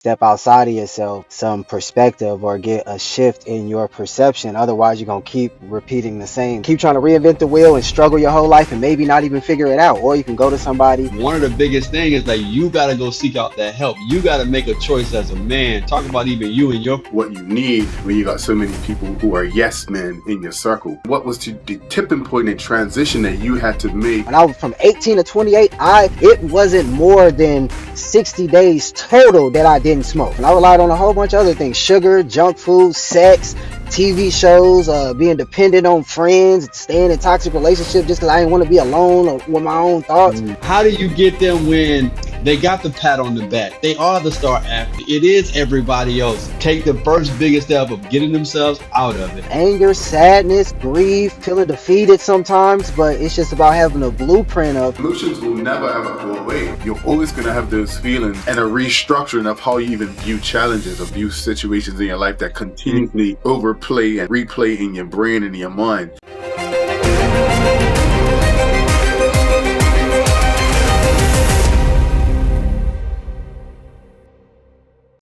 step outside of yourself, some perspective, or get a shift in your perception. Otherwise, you're going to keep repeating the same. Keep trying to reinvent the wheel and struggle your whole life and maybe not even figure it out. Or you can go to somebody. One of the biggest things is like you got to go seek out that help. You got to make a choice as a man. Talk about even you and your what you need when you got so many people who are yes men in your circle. What was the tipping point and transition that you had to make? When I was from 18 to 28, it wasn't more than 60 days total that I didn't smoke. And I relied on a whole bunch of other things: sugar, junk food, sex, TV shows, being dependent on friends, staying in toxic relationships just because I didn't want to be alone or with my own thoughts. How do you get them when they got the pat on the back? They are the star athlete. It is everybody else. Take the first biggest step of getting themselves out of it. Anger, sadness, grief, feeling defeated sometimes, but it's just about having a blueprint of Emotions will never ever go away. You're always gonna have those feelings and a restructuring of how you even view challenges or view situations in your life that continually overplay and replay in your brain and in your mind.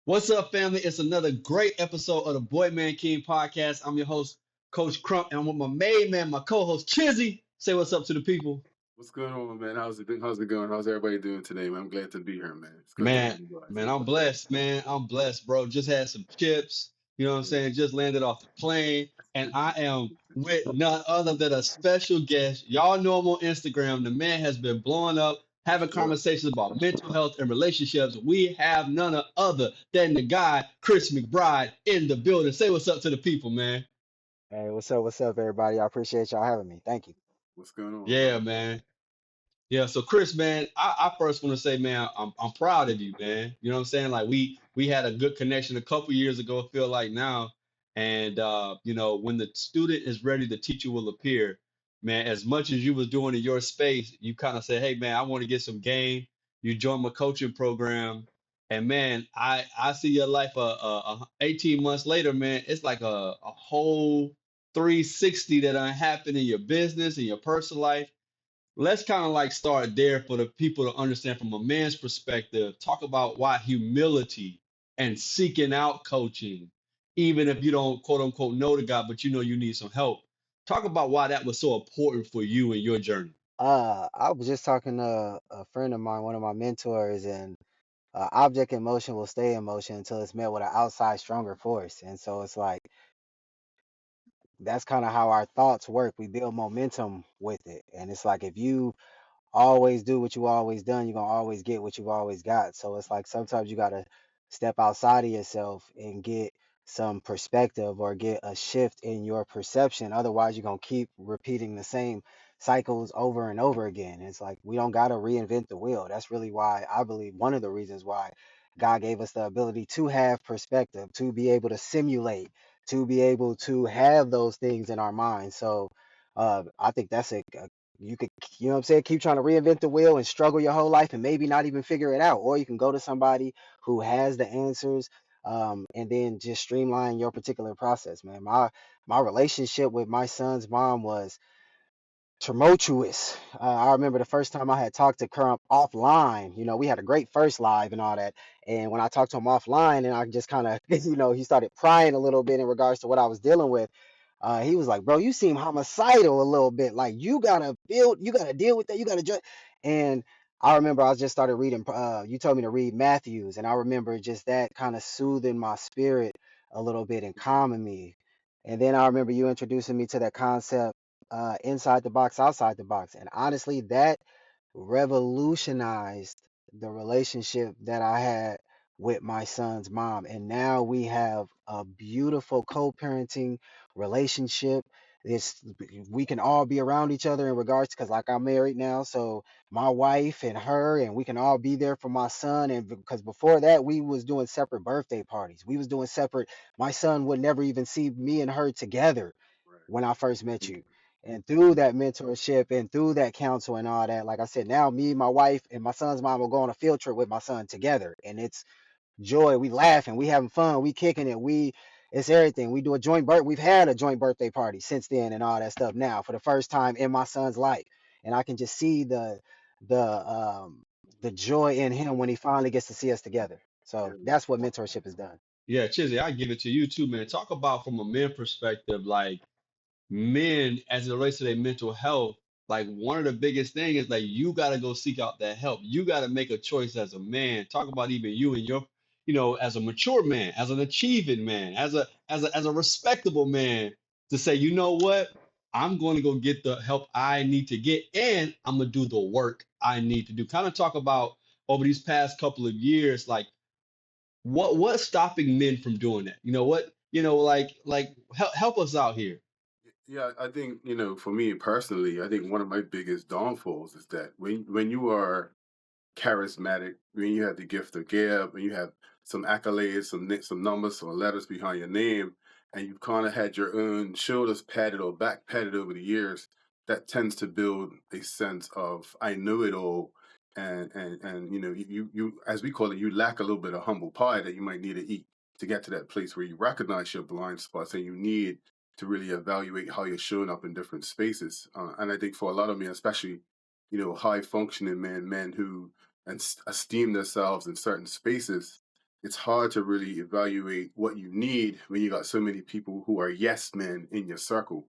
What's up, family? It's another great episode of the Boy Man King podcast. I'm your host, Coach Crump, and I'm with my main man, my co-host Chizzy. Say what's up to the people. What's going on, man? How's it going? How's everybody doing today, man? I'm glad to be here, man. It's good to have Man, you guys. man, I'm blessed, man. I'm blessed, bro. Just had some chips, you know what I'm saying? Just landed off the plane, and I am with none other than a special guest. Y'all know him on Instagram. The man has been blowing up, having conversations about mental health and relationships. We have none other than the guy, Chris McBride, in the building. Say what's up to the people, man. hey, what's up, everybody? I appreciate y'all having me. Thank you. What's going on, Yeah, bro? man. Yeah, so Chris, man, I first want to say, man, I'm proud of you, man. You know what I'm saying? Like we had a good connection a couple years ago, I feel like now. And when the student is ready, the teacher will appear. Man, as much as you was doing in your space, you kind of said, hey man, I want to get some game. You joined my coaching program. And man, I see your life 18 months later, man. It's like a whole 360 that happened in your business and your personal life. Let's kind of like start there for the people to understand from a man's perspective. Talk about why humility and seeking out coaching, even if you don't quote unquote know the guy, but you know you need some help. Talk about why that was so important for you in your journey. I was just talking to a friend of mine, one of my mentors, and object in motion will stay in motion until it's met with an outside stronger force. And so it's like that's kind of how our thoughts work. We build momentum with it. And it's like if you always do what you always done, you're gonna always get what you've always got. So it's like sometimes you gotta step outside of yourself and get some perspective or get a shift in your perception. Otherwise, you're gonna keep repeating the same cycles over and over again. It's like we don't gotta reinvent the wheel. That's really why I believe one of the reasons why God gave us the ability to have perspective, to be able to simulate, to be able to have those things in our minds. So I think that's a you could, you know what I'm saying, keep trying to reinvent the wheel and struggle your whole life and maybe not even figure it out. Or you can go to somebody who has the answers, and then just streamline your particular process, man. My relationship with my son's mom was tumultuous. I remember the first time I had talked to Crump offline. We had a great first live and all that. And when I talked to him offline, and I just kind of, he started prying a little bit in regards to what I was dealing with. He was like, "Bro, you seem homicidal a little bit. Like you gotta deal with that. You gotta judge." And I remember I just started reading. You told me to read Matthews, and I remember just that kind of soothing my spirit a little bit and calming me. And then I remember you introducing me to that concept, inside the box, outside the box. And honestly, that revolutionized the relationship that I had with my son's mom. And now we have a beautiful co-parenting relationship. It's we can all be around each other in regards because like I'm married now, so my wife and her and we can all be there for my son. And because before that we was doing separate birthday parties. We was doing separate. My son would never even see me and her together when I first met you. And through that mentorship and through that counsel and all that, like I said, now me, my wife, and my son's mom will go on a field trip with my son together. And it's joy. We laughing, we having fun, we kicking it, it's everything. We do a we've had a joint birthday party since then and all that stuff now for the first time in my son's life. And I can just see the joy in him when he finally gets to see us together. So that's what mentorship has done. Yeah, Chizzy, I give it to you too, man. Talk about from a man perspective, like men as it relates to their mental health, like one of the biggest things is like you got to go seek out that help. You got to make a choice as a man. Talk about even you and your, as a mature man, as an achieving man, as a respectable man, to say, you know what, I'm going to go get the help I need to get, and I'm gonna do the work I need to do. Kind of talk about over these past couple of years, like what's stopping men from doing that? Like help us out here. Yeah, I think, for me personally, I think one of my biggest downfalls is that when you are charismatic, when you have the gift of gab, when you have some accolades, some numbers, some letters behind your name, and you've kind of had your own shoulders patted or back patted over the years, that tends to build a sense of I know it all, and you as we call it, you lack a little bit of humble pie that you might need to eat to get to that place where you recognize your blind spots and you need to really evaluate how you're showing up in different spaces. And I think for a lot of men, especially high functioning men who and esteem themselves in certain spaces, it's hard to really evaluate what you need when you got so many people who are yes men in your circle.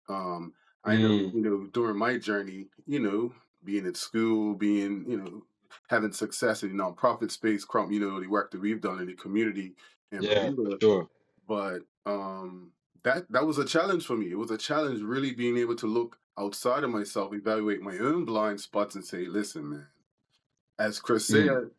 Um, I know, Mm, during my journey, being at school, being, having success in the nonprofit space, Crump, the work that we've done in the community in yeah, for Bermuda, sure. but that was a challenge for me. It was a challenge really being able to look outside of myself, evaluate my own blind spots, and say, "Listen, man, as Chris Mm, said,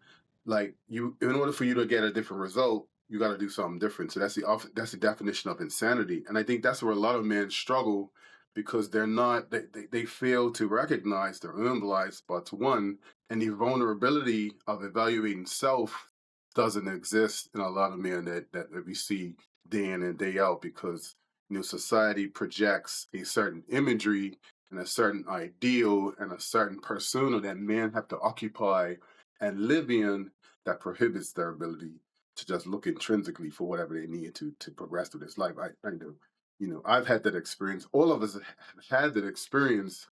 like you, in order for you to get a different result, you got to do something different." So that's the definition of insanity, and I think that's where a lot of men struggle because they're not they fail to recognize their own blind spots. One, and the vulnerability of evaluating self doesn't exist in a lot of men that we see day in and day out because society projects a certain imagery and a certain ideal and a certain persona that men have to occupy and live in that prohibits their ability to just look intrinsically for whatever they need to progress through this life. I know, I've had that experience. All of us have had that experience,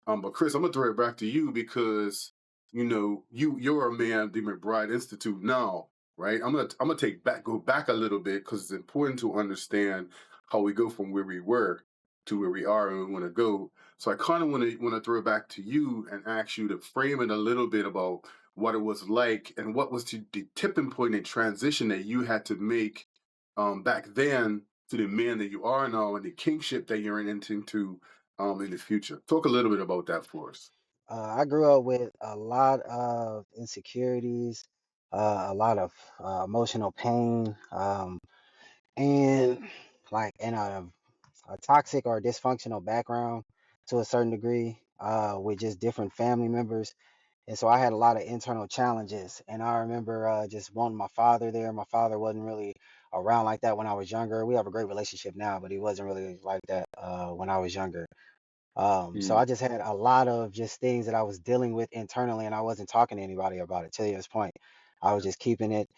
but Chris, I'm gonna throw it back to you because you're a man of the McBride Institute now, right? I'm gonna go back a little bit because it's important to understand how we go from where we were to where we are and we want to go. So I kind of want to throw it back to you and ask you to frame it a little bit about what it was like and what was the tipping point and transition that you had to make back then to the man that you are now and the kingship that you're into in the future. Talk a little bit about that for us. I grew up with a lot of insecurities, a lot of emotional pain, and like in a toxic or dysfunctional background to a certain degree, with just different family members. And so I had a lot of internal challenges. And I remember just wanting my father there. My father wasn't really around like that when I was younger. We have a great relationship now, but he wasn't really like that when I was younger. So mm, I just had a lot of just things that I was dealing with internally, and I wasn't talking to anybody about it. To this point, I was just keeping it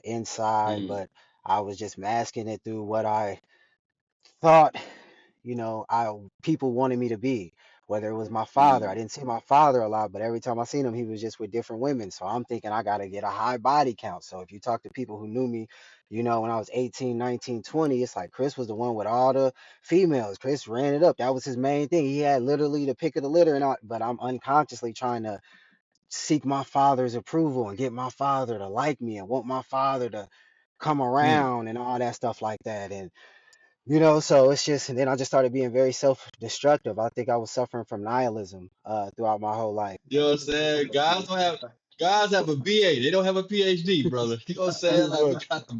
inside, mm, but I was just masking it through what I thought, I people wanted me to be. Whether it was my father, I mm. didn't see my father a lot, but every time I seen him, he was just with different women. So I'm thinking I got to get a high body count. So if you talk to people who knew me, when I was 18, 19, 20, it's like Chris was the one with all the females. Chris ran it up. That was his main thing. He had literally the pick of the litter, and but I'm unconsciously trying to seek my father's approval and get my father to like me and want my father to come Mm. around and all that stuff like that. And so it's just, and then I just started being very self-destructive. I think I was suffering from nihilism throughout my whole life. You know what I'm saying? Guys have a BA. They don't have a PhD, brother. You know what I'm saying? Like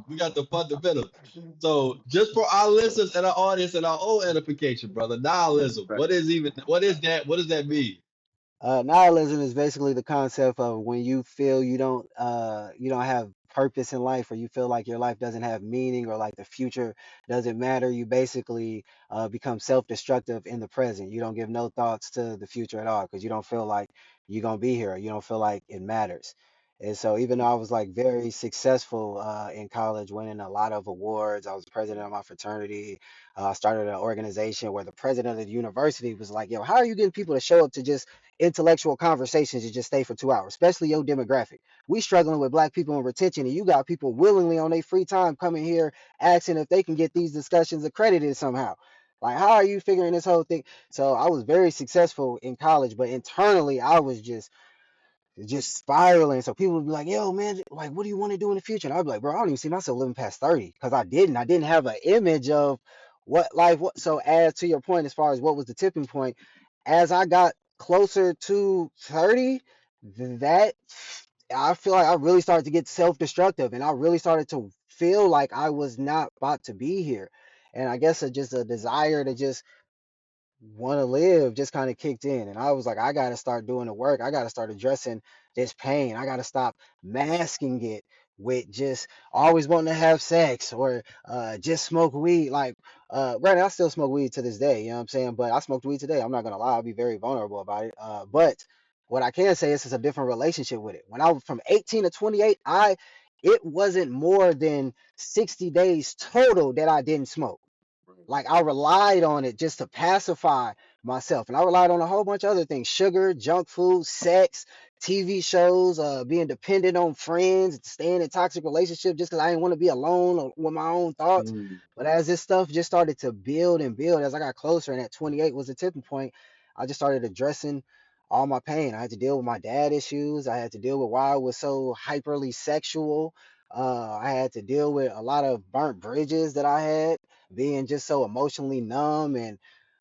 we got the fundamentals. So just for our listeners and our audience and our own edification, brother, nihilism. What does that mean? Nihilism is basically the concept of when you feel you don't have purpose in life, or you feel like your life doesn't have meaning, or like the future doesn't matter. You basically become self-destructive in the present. You don't give no thoughts to the future at all because you don't feel like you're gonna be here. You don't feel like it matters. And so even though I was like very successful in college, winning a lot of awards, I was president of my fraternity. I started an organization where the president of the university was like, "Yo, how are you getting people to show up to just intellectual conversations and just stay for 2 hours, especially your demographic? We struggling with black people and retention, and you got people willingly on their free time coming here asking if they can get these discussions accredited somehow. Like, how are you figuring this whole thing?" So I was very successful in college, but internally I was just spiraling. So people would be like, "Yo, man, like, what do you want to do in the future?" And I'd be like, "Bro, I don't even see myself living past 30 because I didn't have an image of what life was." So, as to your point, as far as what was the tipping point, as I got closer to 30, that I feel like I really started to get self-destructive, and I really started to feel like I was not about to be here. And I guess just a desire to just want to live just kind of kicked in, and I was like, I got to start doing the work. I got to start addressing this pain. I got to stop masking it with just always wanting to have sex or just smoke weed. Like, granted, I still smoke weed to this day, you know what I'm saying? But I smoked weed today. I'm not gonna lie, I'll be very vulnerable about it. But what I can say is it's a different relationship with it. When I was from 18 to 28, it wasn't more than 60 days total that I didn't smoke. Like, I relied on it just to pacify myself. And I relied on a whole bunch of other things: sugar, junk food, sex, TV shows, being dependent on friends, staying in toxic relationships just because I didn't want to be alone or with my own thoughts. Mm. But as this stuff just started to build and build, as I got closer, and at 28 was the tipping point, I just started addressing all my pain. I had to deal with my dad issues. I had to deal with why I was so hyperly sexual. I had to deal with a lot of burnt bridges that I had, being just so emotionally numb and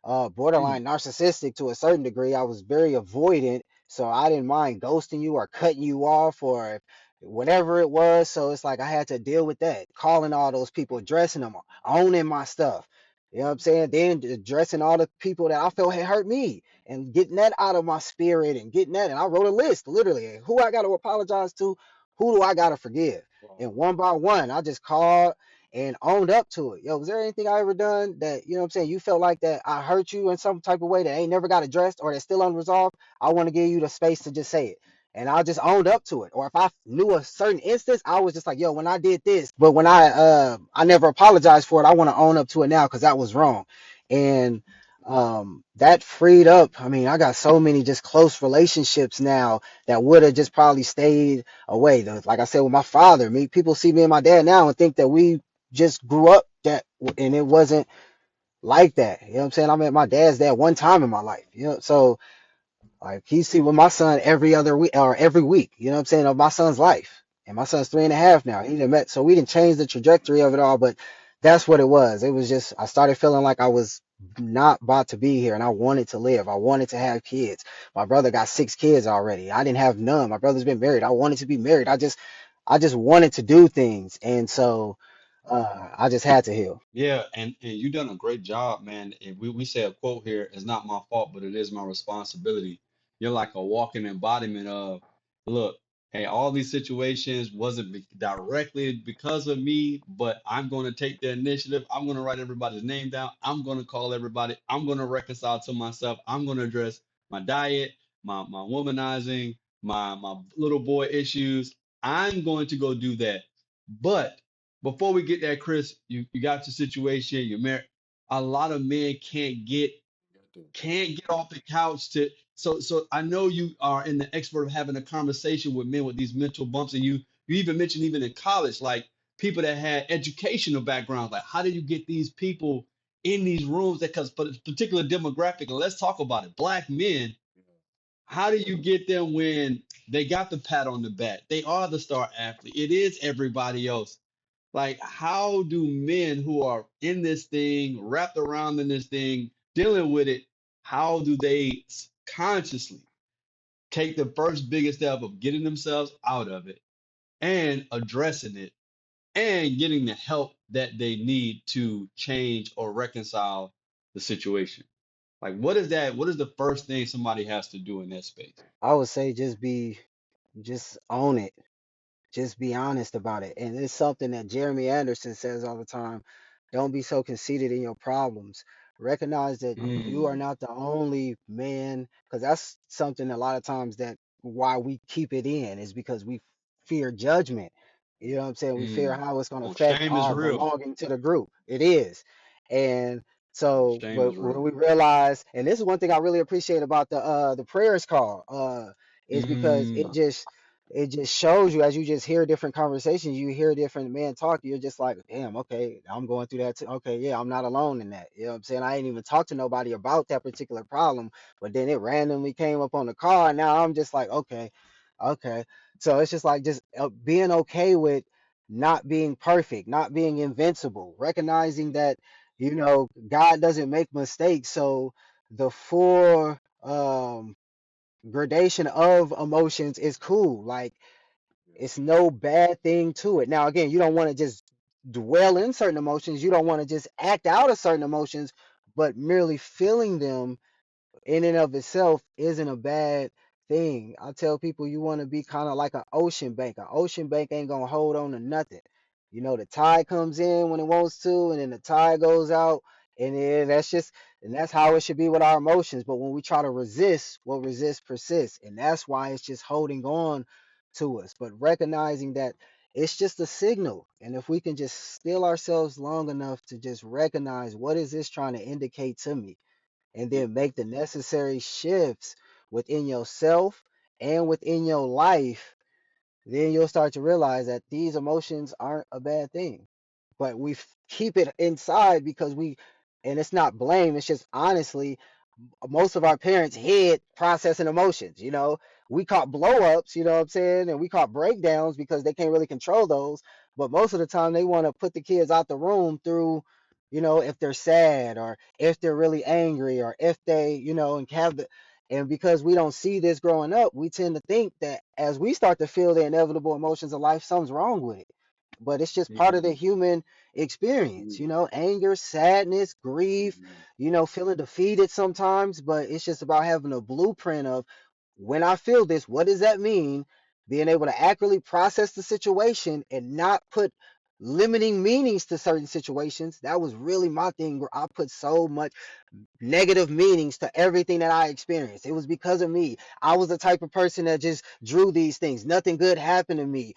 Mm. borderline narcissistic to a certain degree. I was very avoidant, so I didn't mind ghosting you or cutting you off or whatever it was. So it's like I had to deal with that, calling all those people, addressing them, owning my stuff. You know what I'm saying? Then addressing all the people that I felt had hurt me and getting that out of my spirit and getting that. And I wrote a list, literally, who I got to apologize to, who do I got to forgive. And one by one, I just called and owned up to it. Yo, was there anything I ever done that, you know what I'm saying, you felt like that I hurt you in some type of way that ain't never got addressed or that's still unresolved? I want to give you the space to just say it. And I just owned up to it. Or if I knew a certain instance, I was just like, yo, when I did this, but when I never apologized for it, I want to own up to it now because that was wrong. And that freed up. I mean, I got so many just close relationships now that would have just probably stayed away. Like I said, with my father, me people see me and my dad now and think that we just grew up that, and it wasn't like that. You know what I'm saying? I met my dad's dad one time in my life. You know, so like he see with my son every other week or every week. You know what I'm saying, of my son's life. And my son's 3.5 now. He done met, so we didn't change the trajectory of it all, but that's what it was. It was just I started feeling like I was not about to be here, and I wanted to live. I wanted to have kids. My brother got 6 kids already. I didn't have none. My brother's been married. I wanted to be married. I just wanted to do things, and so I just had to heal. Yeah, and you done a great job, man. And we say a quote here, it's not my fault, but it is my responsibility. You're like a walking embodiment of, look, hey, all these situations wasn't directly because of me, but I'm going to take the initiative. I'm going to write everybody's name down. I'm going to call everybody. I'm going to reconcile to myself. I'm going to address my diet, my womanizing, my little boy issues. I'm going to go do that. But before we get there, Chris, you got your situation, you're married. A lot of men can't get off the couch to so I know you are in the expert of having a conversation with men with these mental bumps, and you even mentioned even in college, like people that had educational backgrounds, like how do you get these people in these rooms that because for a particular demographic, and let's talk about it, black men, how do you get them when they got the pat on the back? They are the star athlete. It is everybody else. Like, how do men who are in this thing, wrapped around in this thing, dealing with it, how do they consciously take the first biggest step of getting themselves out of it and addressing it and getting the help that they need to change or reconcile the situation? Like, what is that? What is the first thing somebody has to do in that space? I would say just own it. Just be honest about it. And it's something that Jeremy Anderson says all the time. Don't be so conceited in your problems. Recognize that you are Mm, not the only man, because that's something a lot of times that why we keep it in is because we fear judgment. You know what I'm saying? We fear Mm. how it's going to Oh, affect shame is our real. belonging to the group. It is. And so, Shame is but when real. we realize, and this is one thing I really appreciate about the prayers call, is because Mm. it just shows you, as you just hear different conversations, you hear different men talk, you're just like, damn, okay, I'm going through that too. Okay, yeah, I'm not alone in that. You know what I'm saying? I ain't even talked to nobody about that particular problem, but then it randomly came up on the call, and now I'm just like, okay, okay. So it's just like just being okay with not being perfect, not being invincible, recognizing that, you know, God doesn't make mistakes. So the full gradation of emotions is cool. Like, it's no bad thing to it. Now, again, you don't want to just dwell in certain emotions. You don't want to just act out of certain emotions, but merely feeling them in and of itself isn't a bad thing. I tell people you want to be kind of like an ocean bank. An ocean bank ain't gonna hold on to nothing. You know, the tide comes in when it wants to, and then the tide goes out, and then that's how it should be with our emotions. But when we try to resist, what resists persists, and that's why it's just holding on to us. But recognizing that it's just a signal, and if we can just still ourselves long enough to just recognize what is this trying to indicate to me, and Yeah. then make the necessary shifts within yourself and within your life, then you'll start to realize that these emotions aren't a bad thing. But keep it inside because and it's not blame, it's just honestly, most of our parents hid processing emotions. You know, we caught blow ups, you know what I'm saying, and we caught breakdowns because they can't really control those. But most of the time, they want to put the kids out the room through, you know, if they're sad or if they're really angry or if they, you know, and have the. And because we don't see this growing up, we tend to think that as we start to feel the inevitable emotions of life, something's wrong with it. But it's just part of the human experience, you know, anger, sadness, grief, you know, feeling defeated sometimes, but it's just about having a blueprint of when I feel this, what does that mean? Being able to accurately process the situation and not put limiting meanings to certain situations. That was really my thing where I put so much negative meanings to everything that I experienced. It was because of me. I was the type of person that just drew these things. Nothing good happened to me.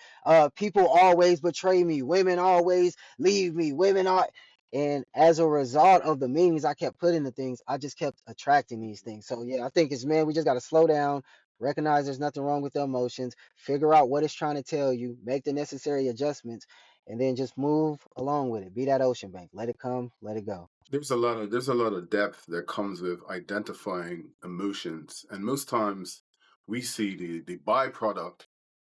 People always betray me. Women always leave me. Women are. And as a result of the meanings I kept putting to things, I just kept attracting these things. So yeah, I think it's, man, we just got to slow down, recognize there's nothing wrong with the emotions, figure out what it's trying to tell you, make the necessary adjustments, and then just move along with it. Be that ocean bank. Let it come, let it go. There's a lot of depth that comes with identifying emotions, and most times we see the byproduct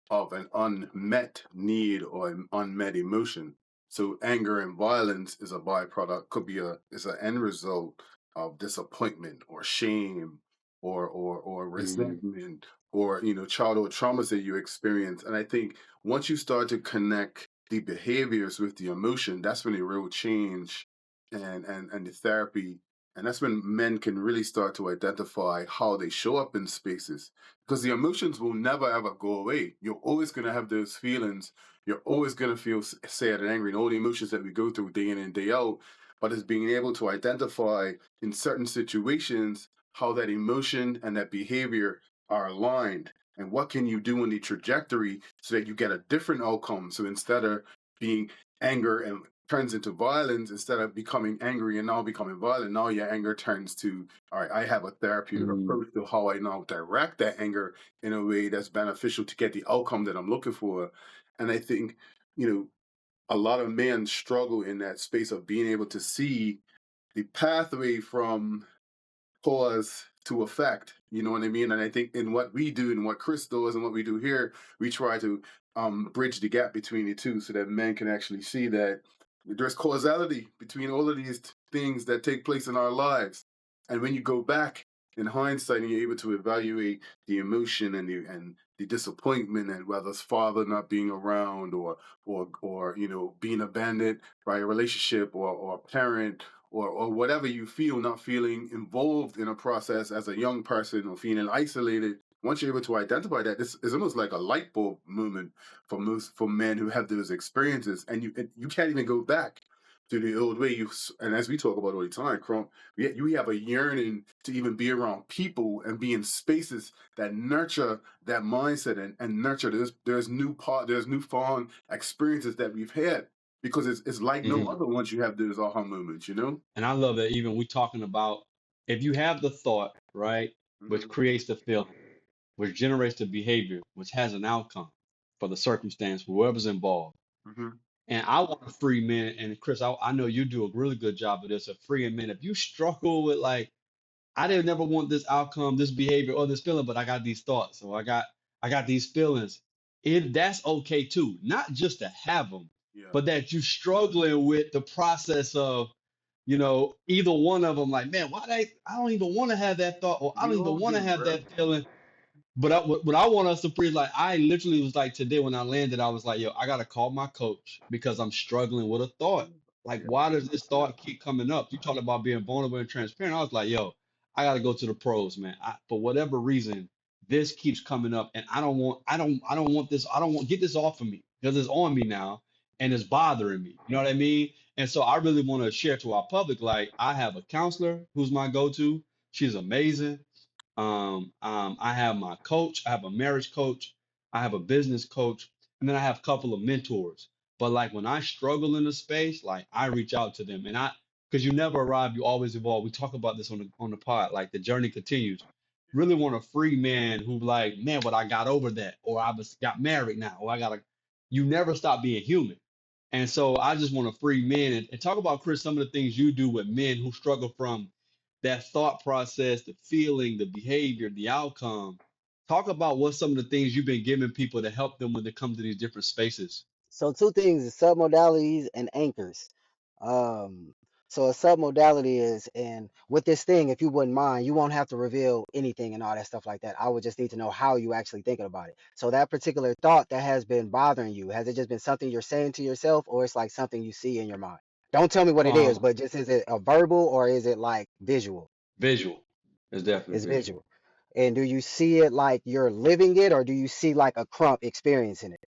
of an unmet need or an unmet emotion. So anger and violence is a byproduct, could be is an end result of disappointment or shame or Mm. resentment or childhood traumas that you experience. And I think once you start to connect the behaviors with the emotion, that's when the real change and the therapy, and that's when men can really start to identify how they show up in spaces, because the emotions will never ever go away. You're always going to have those feelings. You're always going to feel sad and angry and all the emotions that we go through day in and day out. But it's being able to identify in certain situations how that emotion and that behavior are aligned, and what can you do in the trajectory so that you get a different outcome. So instead of being anger and turns into violence, instead of becoming angry and now becoming violent, now your anger turns to, all right, I have a therapeutic Mm. approach to how I now direct that anger in a way that's beneficial to get the outcome that I'm looking for. And I think, you know, a lot of men struggle in that space of being able to see the pathway from cause to effect. You know what I mean? And I think in what we do and what Chris does and what we do here, we try to bridge the gap between the two so that men can actually see that there's causality between all of these things that take place in our lives. And when you go back in hindsight and you're able to evaluate the emotion and the disappointment, and whether it's father not being around or being abandoned by a relationship or a parent or whatever you feel, not feeling involved in a process as a young person or feeling isolated. Once you're able to identify that, this is almost like a light bulb moment for men who have those experiences, and you can't even go back to the old way. And as we talk about all the time, Crump, you have a yearning to even be around people and be in spaces that nurture that mindset and nurture there's newfound experiences that we've had because it's like no Hmm. other once you have those aha moments, you know? And I love that even we talking about if you have the thought, right, which Hmm. creates the feeling, which generates the behavior, which has an outcome for the circumstance, for whoever's involved. Hmm. And I want to free men, and Chris, I know you do a really good job of this, of freeing men. If you struggle with like I didn't never want this outcome, this behavior, or this feeling, but I got these thoughts, or I got these feelings. That's okay too. Not just to have them, Yeah. but that you struggling with the process of, either one of them. Like, man, I don't even want to have that thought, or I We don't even all want to do, have bro. that feeling. But what I want us to free, like I literally was like today when I landed, I was like, yo, I gotta call my coach because I'm struggling with a thought. Like, Yeah. why does this thought keep coming up? You talked about being vulnerable and transparent. I was like, yo, I gotta go to the pros, man. For whatever reason, this keeps coming up, and I don't want this. I don't want get this off of me because it's on me now and it's bothering me. You know what I mean? And so I really want to share to our public, like I have a counselor who's my go-to. She's amazing. I have my coach, I have a marriage coach, I have a business coach, and then I have a couple of mentors. But like when I struggle in a space, like I reach out to them, and because you never arrive, you always evolve. We talk about this on the pod, like the journey continues. Really want a free man who like, man, but I got over that, or got married now, or I gotta. You never stop being human. And so I just want to free men and talk about, Chris, some of the things you do with men who struggle from that thought process, the feeling, the behavior, the outcome. Talk about what some of the things you've been giving people to help them when they come to these different spaces. So two things is submodalities and anchors. Um, so a submodality is, and with this thing, if you wouldn't mind, you won't have to reveal anything and all that stuff like that. I would just need to know how you actually thinking about it. So that particular thought that has been bothering you, has it just been something you're saying to yourself, or it's like something you see in your mind? Don't tell me what it is, Um, but just is it a verbal or is it like visual? Visual. It's It's definitely visual. visual. And do you see it like you're living it, or do you see like a Crump experiencing it?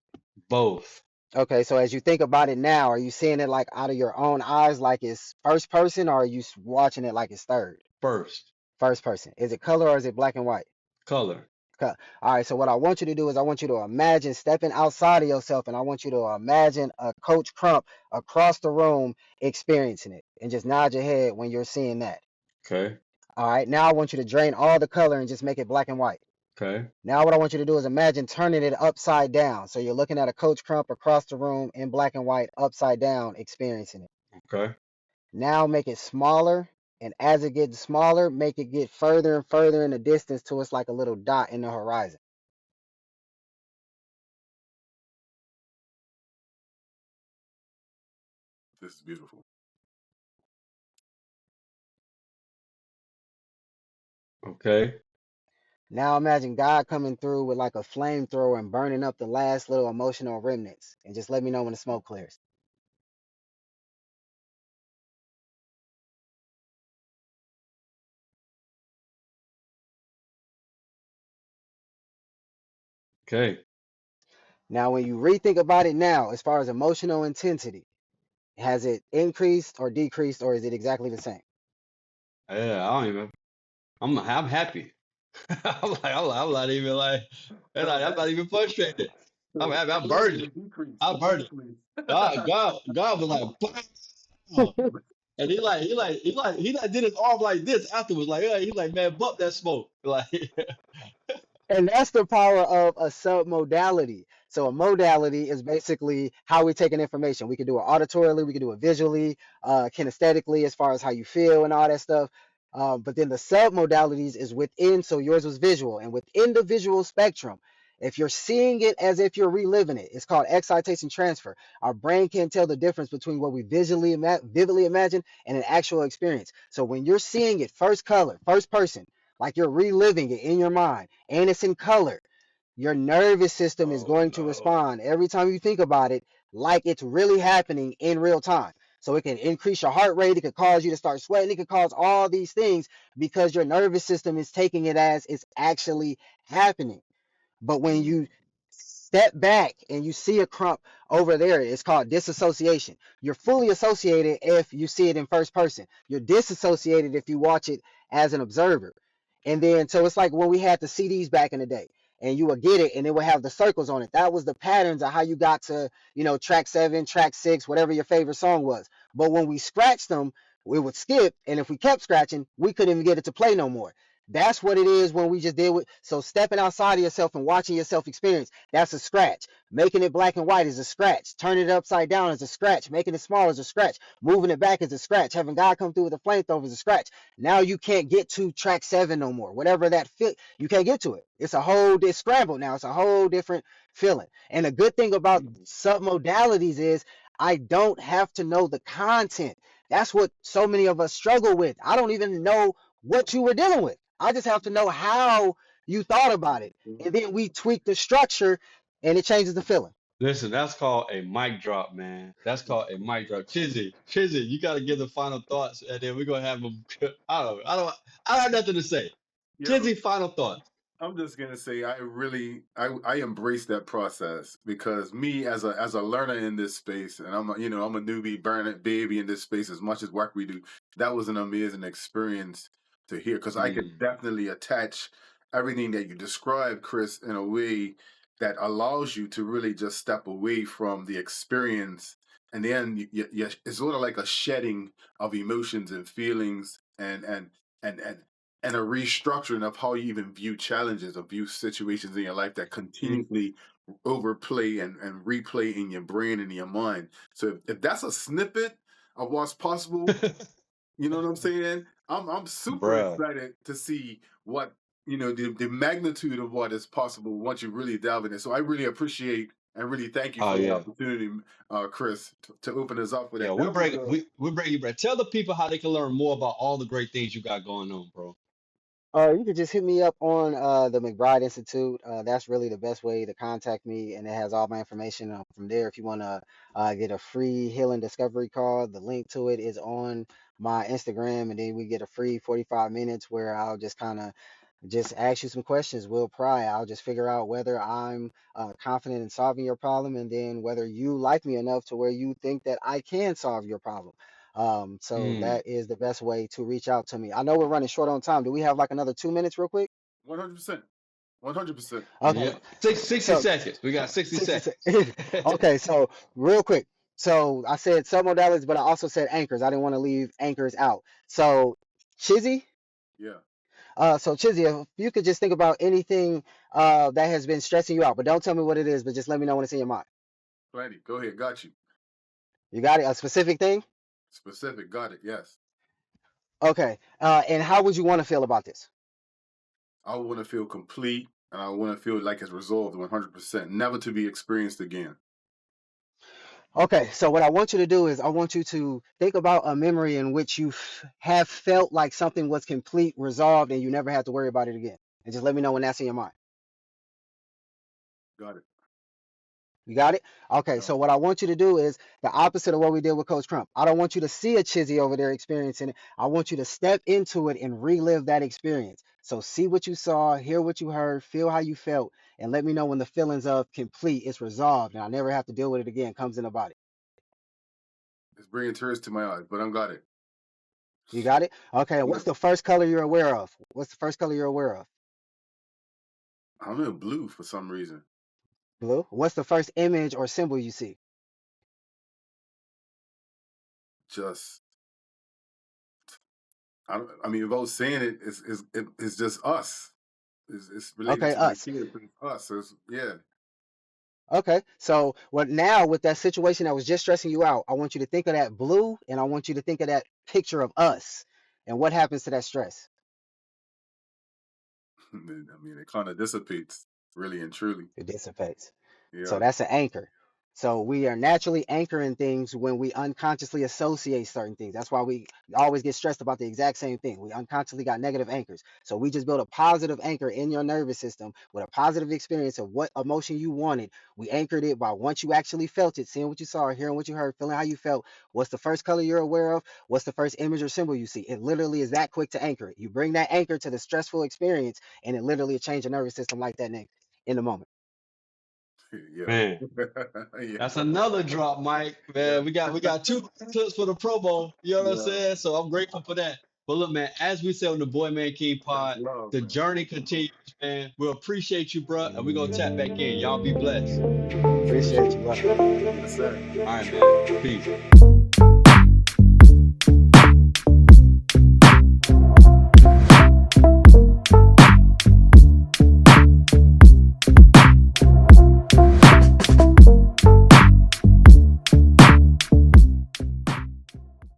Both. Okay, so as you think about it now, are you seeing it like out of your own eyes, like it's first person, or are you watching it like it's third? First. First person. Is it color or is it black and white? Color. All right, so what I want you to do is I want you to imagine stepping outside of yourself, and I want you to imagine a Coach Crump across the room experiencing it, and just nod your head when you're seeing that. Okay. All right, now I want you to drain all the color and just make it black and white. Okay. Now what I want you to do is imagine turning it upside down. So you're looking at a Coach Crump across the room in black and white, upside down, experiencing it. Okay. Now make it smaller, and as it gets smaller, make it get further and further in the distance till it's like a little dot in the horizon. This is beautiful. Okay. Now imagine God coming through with like a flamethrower and burning up the last little emotional remnants. And just let me know when the smoke clears. Okay. Now, when you rethink about it now, as far as emotional intensity, has it increased or decreased, or is it exactly the same? Yeah, I don't even. I'm happy. I'm not even like, I'm not even frustrated. I'm So happy. I'm elevated burning. and decreased. I'm burning. Exactly. God was like, "Pow!" And he did his arm like this afterwards. Like, yeah, he's like, man, bump that smoke. Like, And that's the power of a submodality. So a modality is basically how we take in information. We can do it auditorily, we can do it visually, kinesthetically, as far as how you feel and all that stuff. But then the submodalities is within. So yours was visual, and within the visual spectrum, if you're seeing it as if you're reliving it, it's called excitation transfer. Our brain can't tell the difference between what we vividly imagine and an actual experience. So when you're seeing it first color, first person, like you're reliving it in your mind and it's in color, your nervous system is oh going to no. respond every time you think about it like it's really happening in real time. So it can increase your heart rate, it could cause you to start sweating, it could cause all these things because your nervous system is taking it as it's actually happening. But when you Mm. step back and you see a crump over there, it's called disassociation. You're fully associated if you see it in first person. You're disassociated if you watch it as an observer. And then, so it's like when we had the CDs back in the day, and you would get it, and it would have the circles on it. That was the patterns of how you got to, track 7, track 6, whatever your favorite song was. But when we scratched them, we would skip, and if we kept scratching, we couldn't even get it to play no more. That's what it is when we just did with. So stepping outside of yourself and watching yourself experience, that's a scratch. Making it black and white is a scratch. Turning it upside down is a scratch. Making it small is a scratch. Moving it back is a scratch. Having God come through with a flamethrower is a scratch. Now you can't get to track 7 no more. Whatever that fit, you can't get to it. It's scrambled now. It's a whole different feeling. And the good thing about submodalities is I don't have to know the content. That's what so many of us struggle with. I don't even know what you were dealing with. I just have to know how you thought about it. And then we tweak the structure and it changes the feeling. Listen, that's called a mic drop, man. That's called a mic drop. Chizzy, you got to give the final thoughts, and then we're gonna have them. I don't have nothing to say. Yo, Chizzy, final thoughts. I'm just gonna say I embrace that process because me as a learner in this space, and I'm a newbie burning baby in this space as much as work we do. That was an amazing experience to hear because I could Mm. definitely attach everything that you described, Chris, in a way that allows you to really just step away from the experience, and then it's sort of like a shedding of emotions and feelings and and a restructuring of how you even view challenges or view situations in your life that continuously overplay and replay in your brain and in your mind. So if that's a snippet of what's possible, you know what I'm saying? I'm super Bruh. excited to see what the magnitude of what is possible once you really delve in it. So I really appreciate and really thank you Oh for the yeah, opportunity, Chris, to open us up with yeah. that. We That was break we break you, bro. Tell the people how they can learn more about all the great things you got going on, bro. You could just hit me up on the McBride Institute. That's really the best way to contact me, and it has all my information from there. If you want to get a free healing discovery call, the link to it is on my Instagram, and then we get a free 45 minutes where I'll just kind of just ask you some questions. We'll pry. I'll just figure out whether I'm confident in solving your problem, and then whether you like me enough to where you think that I can solve your problem. So Mm. that is the best way to reach out to me. I know we're running short on time. Do we have like another 2 minutes real quick? 100%. 100%. Okay. Yeah. 60 So seconds. We got 60 60 seconds. seconds. Okay, so real quick. So I said submodalities, but I also said anchors. I didn't want to leave anchors out. So Chizzy, Yeah. so Chizzy, if you could just think about anything that has been stressing you out, but don't tell me what it is, but just let me know when it's in your mind. Plenty. Go ahead. Got you. You got it? A specific thing? Specific. Got it. Yes. Okay. And how would you want to feel about this? I want to feel complete and I want to feel like it's resolved 100%, never to be experienced again. Okay, so what I want you to do is I want you to think about a memory in which you have felt like something was complete, resolved, and you never had to worry about it again. And just let me know when that's in your mind. Got it. You got it? Okay, Yeah. so what I want you to do is the opposite of what we did with Coach Crump. I don't want you to see a Chizzy over there experiencing it. I want you to step into it and relive that experience. So see what you saw, hear what you heard, feel how you felt, and let me know when the feelings of complete is resolved and I never have to deal with it again comes in about it. It's bringing tears to my eyes, but I got it. You got it? Okay, what's Yes. the first color you're aware of? What's the first color you're aware of? I'm in blue for some reason. Blue. What's the first image or symbol you see? Just, I mean, if I was saying it, it's just us. It's related Okay, to my us. kids, but it's us. So yeah. Okay, so what now with that situation that was just stressing you out, I want you to think of that blue and I want you to think of that picture of us and what happens to that stress. I mean, it kind of dissipates, really and truly. It dissipates. So Yeah. that's an anchor. So we are naturally anchoring things when we unconsciously associate certain things. That's why we always get stressed about the exact same thing. We unconsciously got negative anchors. So we just build a positive anchor in your nervous system with a positive experience of what emotion you wanted. We anchored it by once you actually felt it, seeing what you saw, hearing what you heard, feeling how you felt. What's the first color you're aware of? What's the first image or symbol you see? It literally is that quick to anchor it. You bring that anchor to the stressful experience, and it literally changes your nervous system like that, Nick, in the moment. Yeah. Man, Yeah. that's another drop, Mike. Yeah. Man, we got two clips for the Pro Bowl. You know what I'm Yeah. saying? So I'm grateful for that. But look, man, as we say on the Boy Man King That's pod, love, the man. journey continues, man. We appreciate you, bro, and we're gonna tap back in. Y'all be blessed. Appreciate you, bro. Yes, sir. All right, man. Peace.